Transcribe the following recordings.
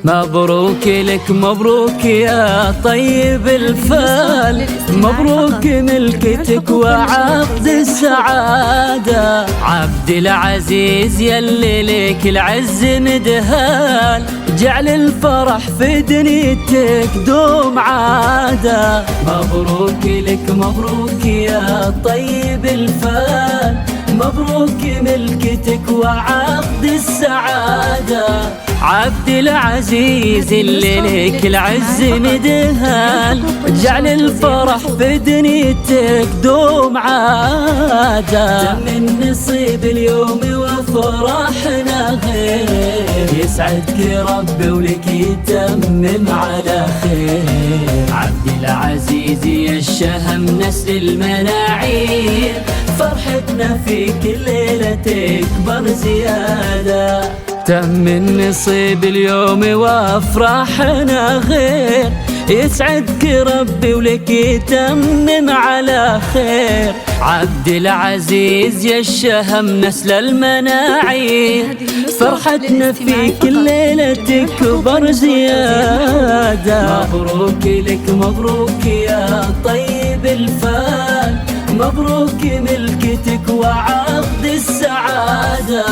مبروك لك مبروك يا طيب الفال، مبروك ملكتك وعقد السعادة. عبد العزيز يلي لك العز مدهال، جعل الفرح في دنيتك دوم عادة. مبروك لك مبروك يا طيب الفال، مبروك ملكتك وعقد السعادة. عبد العزيز اللي لك العز مدهال، جعل الفرح في دنيتك دوم عادة. تم النصيب اليوم وفرحنا غير، يسعدك ربي ولك يتمم على خير. عبد العزيز يا الشهم نسل المناعير، فرحتنا فيك الليلة تكبر زيادة. تم النصيب اليوم وافراحنا غير، يسعدك ربي ولك يتمم على خير. عبد العزيز يا الشهم نسل المناعير، فرحتنا فيك الليلة تكبر زيادة. مبروك لك مبروك يا طيب الفال، مبروك ملكتك وعقد السعادة.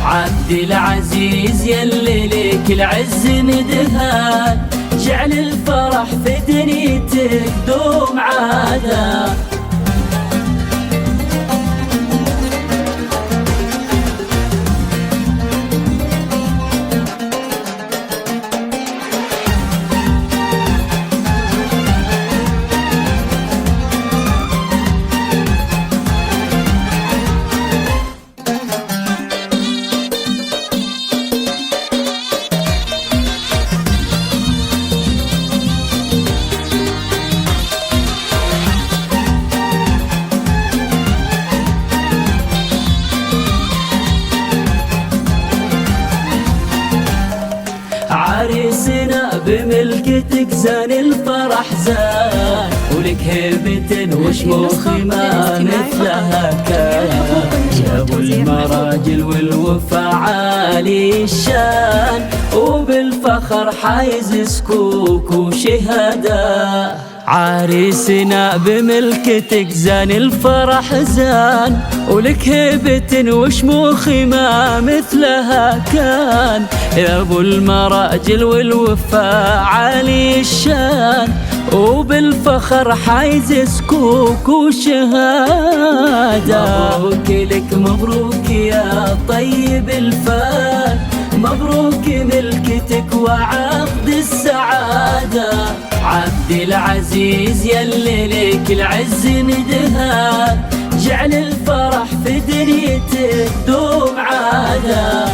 عبد العزيز يلي لك العز مدهال، جعل الفرح في دنيتك دوم عادة. عريسنا بملكتك زان الفرح زان، ولك هيبة وشموخ ما مثلها كان. يا ابو المراجل والوفا عالي الشان، وبالفخر حايز سكوك وشهادة. عريسنا بملكتك زان الفرح زان، ولك هيبة وشموخ ما مثلها كان. يا ابو المراجل والوفا عالي الشان، وبالفخر حايز سكوك وشهادة. مبروك لك مبروك يا طيب الفال، مبروك ملكتك وعقد السعادة. عبد العزيز يلي لك العز مدهال، جعل الفرح في دنيتك دوم عادة.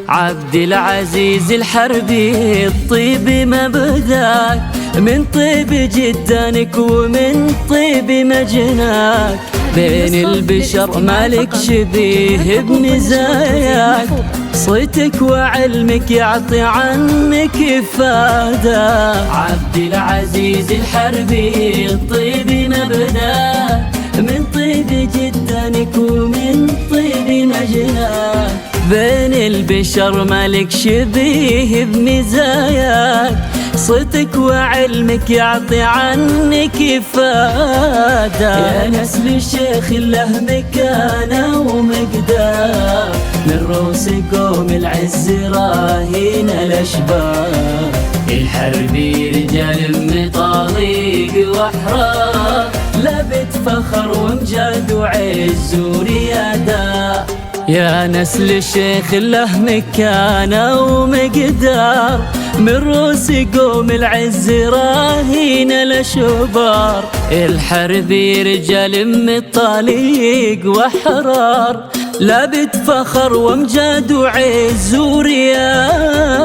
عبد العزيز الحربي الطيب مبداك، من طيب جدانك ومن طيب مجناك. بين البشر مالك شبيه بمزاياك، صيتك وعلمك يعطي عنك إفادة. عبد العزيز الحربي الطيب مبداك، من طيب جدانك ومن طيب مجناك. بين البشر مالك شبيه بمزاياك، صوتك وعلمك يعطي عنك إفادة. يا نسل الشيخ له مكانة ومقدار، من روس قوم العز راهين الأشبار. الحربي رجال مطاليق وأحرار، لبت فخر وامجاد وعز وريادة. يا نسل الشيخ له مكانة ومقدار، من روس قوم العز راهين الأشبار. الحربي رجال مطاليق وأحرار، لابد فخر وامجاد وعز وريادة.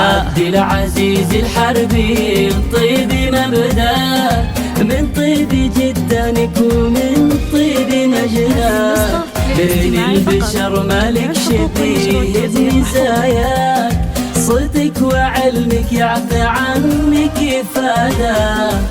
عبد العزيز الحربي الطيب مبداك، من طيب جدانك ومن طيب مجناك. بين البشر مالك شبيه بمزاياك، صدق وعلمك يعفى عنك يفاداك.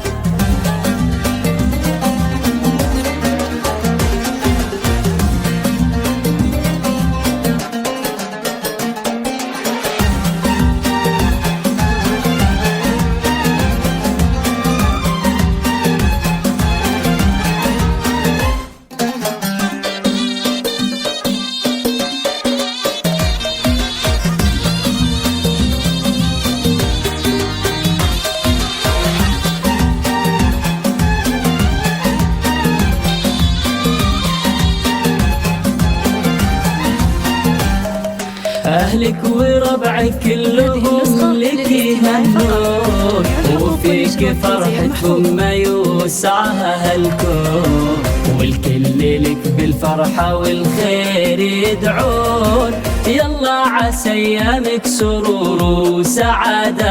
أهلك وربعك كلهم لك يهنون، وفيك فرحتهم ما يوسعها الكون، والكل لك بالفرحة والخير يدعون. يلا عسى أيامك سرور وسعادة.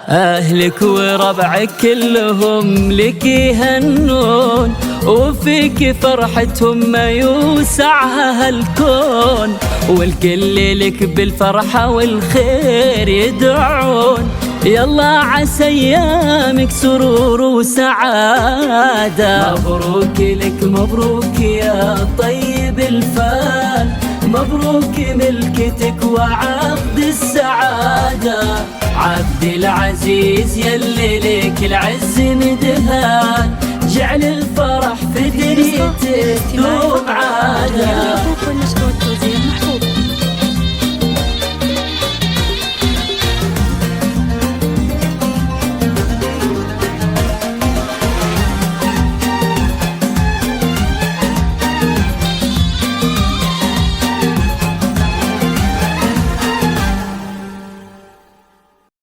أهلك وربعك كلهم لك يهنون، وفيك فرحتهم ما يوسعها الكون، والكل لك بالفرحة والخير يدعون. يلا عسى أيامك سرور وسعادة. مبروك لك مبروك يا طيب الفال، مبروك ملكتك وعقد السعادة. عبد العزيز يلي لك العز مدهان، جعل الفرح في دريتك دوم